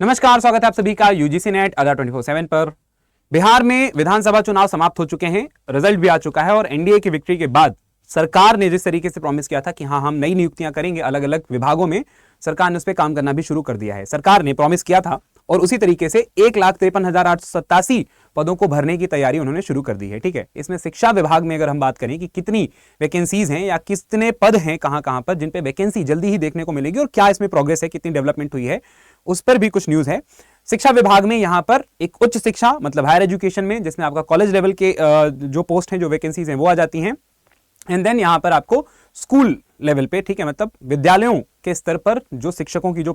नमस्कार, स्वागत है आप सभी का यूजीसी नेट अड्डा 24/7 पर। बिहार में विधानसभा चुनाव समाप्त हो चुके हैं, रिजल्ट भी आ चुका है और एनडीए की विक्ट्री के बाद सरकार ने जिस तरीके से प्रॉमिस किया था कि हाँ हम नई नियुक्तियां करेंगे अलग अलग विभागों में, सरकार ने उस पर काम करना भी शुरू कर दिया है। सरकार ने प्रॉमिस किया था और उसी तरीके से 1,53,887 पदों को भरने की तैयारी उन्होंने शुरू कर दी है। ठीक है, इसमें शिक्षा विभाग में अगर हम बात करें कि कितनी वैकेंसीज हैं या कितने पद हैं कहां पर जिन पे वैकेंसी जल्दी ही देखने को मिलेगी और क्या इसमें प्रोग्रेस है, कितनी डेवलपमेंट हुई है, उस पर भी कुछ न्यूज है। शिक्षा विभाग में यहां पर एक उच्च शिक्षा मतलब हायर एजुकेशन में, जिसमें आपका कॉलेज लेवल के जो पोस्ट हैं, जो वैकेंसीज हैं वो आ जाती हैं। एंड देन यहां पर आपको स्कूल लेवल पे, ठीक है, मतलब विद्यालयों के स्तर पर जो शिक्षकों की जो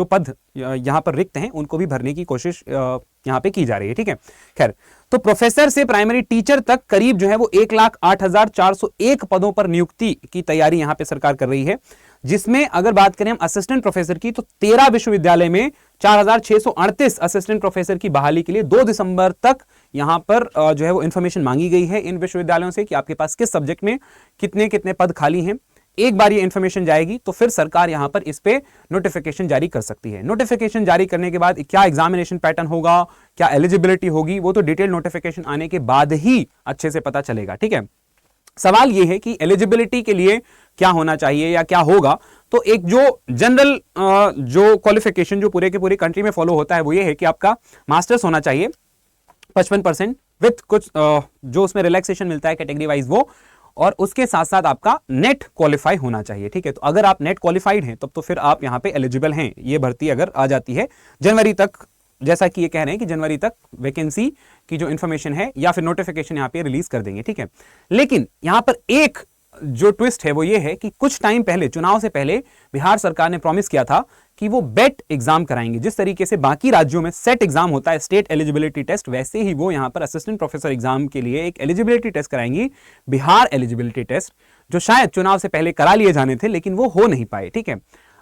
पद यहां पर रिक्त हैं उनको भी भरने की कोशिश यहां पे की जा रही है। ठीक है, खैर, तो प्रोफेसर से प्राइमरी टीचर तक करीब जो है वो 1,08,401 पदों पर नियुक्ति की तैयारी यहां पे सरकार कर रही है, जिसमें अगर बात करें हम असिस्टेंट प्रोफेसर की तो 13 विश्वविद्यालय में 4,638 असिस्टेंट प्रोफेसर की बहाली के लिए 2 दिसंबर तक यहां पर जो है वो इंफॉर्मेशन मांगी गई है इन विश्वविद्यालयों से कि आपके पास किस सब्जेक्ट में कितने कितने पद खाली हैं। एक बार ये इंफॉर्मेशन जाएगी तो फिर सरकार यहां पर इस पे नोटिफिकेशन जारी कर सकती है। नोटिफिकेशन जारी करने के बाद क्या एग्जामिनेशन पैटर्न होगा, क्या एलिजिबिलिटी होगी, वो तो डिटेल नोटिफिकेशन आने के बाद ही अच्छे से पता चलेगा। ठीक है, सवाल यह है कि एलिजिबिलिटी के लिए क्या होना चाहिए या क्या होगा। तो एक जो जनरल जो क्वालिफिकेशन जो पूरे के पूरे कंट्री में फॉलो होता है वो ये है कि आपका मास्टर्स होना चाहिए 55% विथ कुछ जो उसमें रिलैक्सेशन मिलता है कैटेगरी वाइज वो, और उसके साथ साथ आपका नेट क्वालिफाई होना चाहिए। ठीक है, तो अगर आप नेट क्वालिफाइड हैं तब तो फिर आप यहां पे एलिजिबल हैं। ये भर्ती अगर आ जाती है जनवरी तक, जैसा कि ये कह रहे हैं कि जनवरी तक वैकेंसी की जो इंफॉर्मेशन है या फिर नोटिफिकेशन यहां पे रिलीज कर देंगे। ठीक है, लेकिन यहां पर एक जो ट्विस्ट है वो ये है कि कुछ टाइम पहले, चुनाव से पहले, बिहार सरकार ने प्रॉमिस किया था कि वो बेट एग्जाम कराएंगे। जिस तरीके से बाकी राज्यों में सेट एग्जाम होता है, स्टेट एलिजिबिलिटी टेस्ट, वैसे ही वो यहां पर असिस्टेंट प्रोफेसर एग्जाम के लिए एक एलिजिबिलिटी टेस्ट कराएंगी, बिहार एलिजिबिलिटी टेस्ट, जो शायद चुनाव से पहले करा लिए जाने थे लेकिन वो हो नहीं पाए। ठीक है,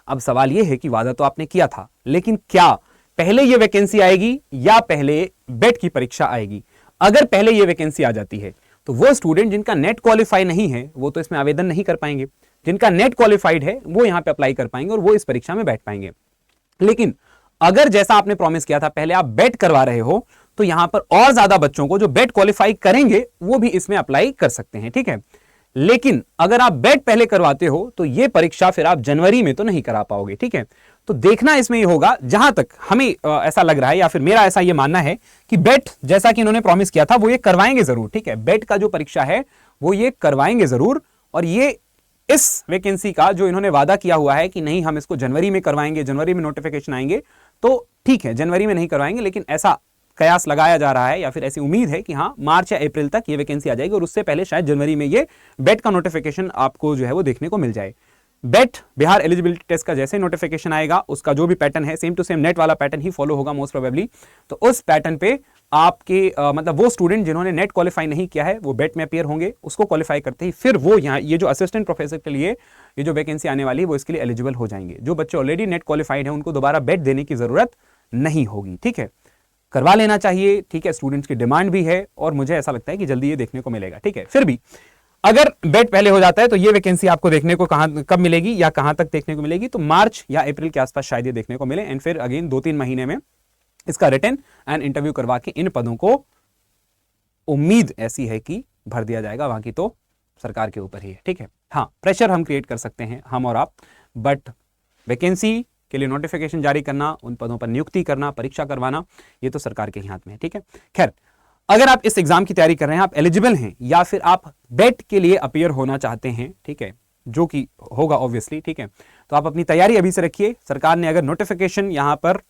अब सवाल यह है कि वादा तो आपने किया था, लेकिन क्या पहले ये वैकेंसी आएगी या पहले बेट की परीक्षा आएगी? अगर पहले ये वैकेंसी आ जाती है तो वो स्टूडेंट जिनका नेट क्वालिफाई नहीं है वो तो इसमें आवेदन नहीं कर पाएंगे, जिनका नेट क्वालिफाइड है वो यहां पे अप्लाई कर पाएंगे और वो इस परीक्षा में बैठ पाएंगे। लेकिन अगर जैसा आपने प्रॉमिस किया था पहले आप बेट करवा रहे हो तो यहां पर और ज्यादा बच्चों को जो बेट क्वालिफाई करेंगे वो भी इसमें अप्लाई कर सकते हैं। ठीक है, लेकिन अगर आप बेट पहले करवाते हो तो ये परीक्षा फिर आप जनवरी में तो नहीं करा पाओगे। ठीक है, तो देखना इसमें ये होगा, जहां तक हमें ऐसा लग रहा है या फिर मेरा ऐसा ये मानना है कि बेट जैसा कि इन्होंने प्रॉमिस किया था वो ये करवाएंगे जरूर। ठीक है, बेट का जो परीक्षा है वो ये करवाएंगे जरूर, और ये इस वैकेंसी का जो इन्होंने वादा किया हुआ है कि नहीं हम इसको जनवरी में करवाएंगे, जनवरी में नोटिफिकेशन आएंगे, तो ठीक है जनवरी में नहीं करवाएंगे, लेकिन ऐसा कयास लगाया जा रहा है या फिर ऐसी उम्मीद है कि हाँ मार्च या अप्रैल तक ये वैकेंसी आ जाएगी और उससे पहले शायद जनवरी में ये बेट का नोटिफिकेशन आपको जो है वो देखने को मिल जाए। बेट बिहार एलिजिबिलिटी टेस्ट का जैसे नोटिफिकेशन आएगा उसका जो भी पैटर्न है सेम टू सेम नेट वाला पैटर्न ही फॉलो होगा मोस्ट प्रोबेबली। तो उस पैटर्न पे आपके मतलब वो स्टूडेंट जिन्होंने नेट क्वालिफाई नहीं किया है वो बेट में अपीयर होंगे, उसको क्वालिफाई करते ही फिर वो यहाँ ये जो असिस्टेंट प्रोफेसर के लिए ये जो वैकेंसी आने वाली है वो इसके लिए एलिजिबल हो जाएंगे। जो बच्चे ऑलरेडी नेट क्वालिफाइड है उनको दोबारा बेट देने की जरूरत नहीं होगी। ठीक है, करवा लेना चाहिए। ठीक है, स्टूडेंट्स की डिमांड भी है और मुझे ऐसा लगता है कि जल्दी ये देखने को मिलेगा। ठीक है, फिर भी अगर बेट पहले हो जाता है तो ये वैकेंसी आपको देखने को कब मिलेगी या कहां तक देखने को मिलेगी, तो मार्च या अप्रैल के आसपास शायद ये देखने को मिले, एंड फिर अगेन 2-3 महीने में इसका रिटन एंड इंटरव्यू करवा के इन पदों को उम्मीद ऐसी है कि भर दिया जाएगा। बाकी तो सरकार के ऊपर ही है। ठीक है, हाँ प्रेशर हम क्रिएट कर सकते हैं, हम और आप, बट वैकेंसी के लिए नोटिफिकेशन जारी करना, उन पदों पर नियुक्ति करना, परीक्षा करवाना, ये तो सरकार के ही हाथ में है। ठीक है, खैर, अगर आप इस एग्जाम की तैयारी कर रहे हैं, आप एलिजिबल हैं या फिर आप बेट के लिए अपीयर होना चाहते हैं, ठीक है, जो कि होगा ऑब्वियसली, ठीक है, तो आप अपनी तैयारी अभी से रखिए। सरकार ने अगर नोटिफिकेशन यहां पर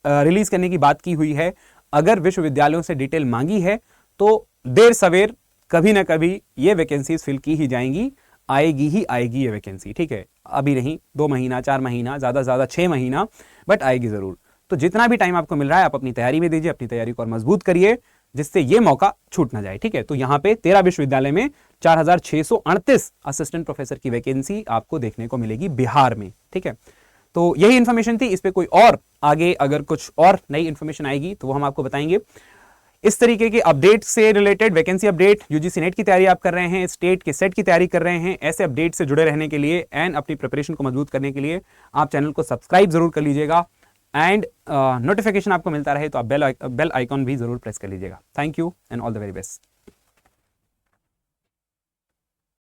रिलीज करने की बात की हुई है, अगर विश्वविद्यालयों से डिटेल मांगी है, तो देर सवेर कभी ना कभी ये वैकेंसीज फिल की ही जाएंगी, आएगी ही आएगी ये वैकेंसी। ठीक है, अभी नहीं, 2 महीना 4 महीना, ज्यादा से ज्यादा 6 महीना, बट आएगी जरूर। तो जितना भी टाइम आपको मिल रहा है आप अपनी तैयारी में दीजिए, अपनी तैयारी को और मजबूत करिए जिससे ये मौका छूट ना जाए। ठीक है, तो यहां पे 13 विश्वविद्यालय में 4,638 असिस्टेंट प्रोफेसर की वैकेंसी आपको देखने को मिलेगी बिहार में। ठीक है, तो यही इंफॉर्मेशन थी। इस पे कोई और आगे अगर कुछ और नई इंफॉर्मेशन आएगी तो वो हम आपको बताएंगे। इस तरीके के अपडेट से related, vacancy update, UGC net की तैयारी आप कर रहे हैं, स्टेट के सेट की तैयारी कर रहे हैं, ऐसे अपडेट से जुड़े रहने के लिए एंड अपनी प्रिपरेशन को मजबूत करने के लिए आप चैनल को सब्सक्राइब जरूर कर लीजिएगा। एंड नोटिफिकेशन आपको मिलता रहे तो आप बेल आइकॉन भी जरूर प्रेस कर लीजिएगा। Thank you and all the very best.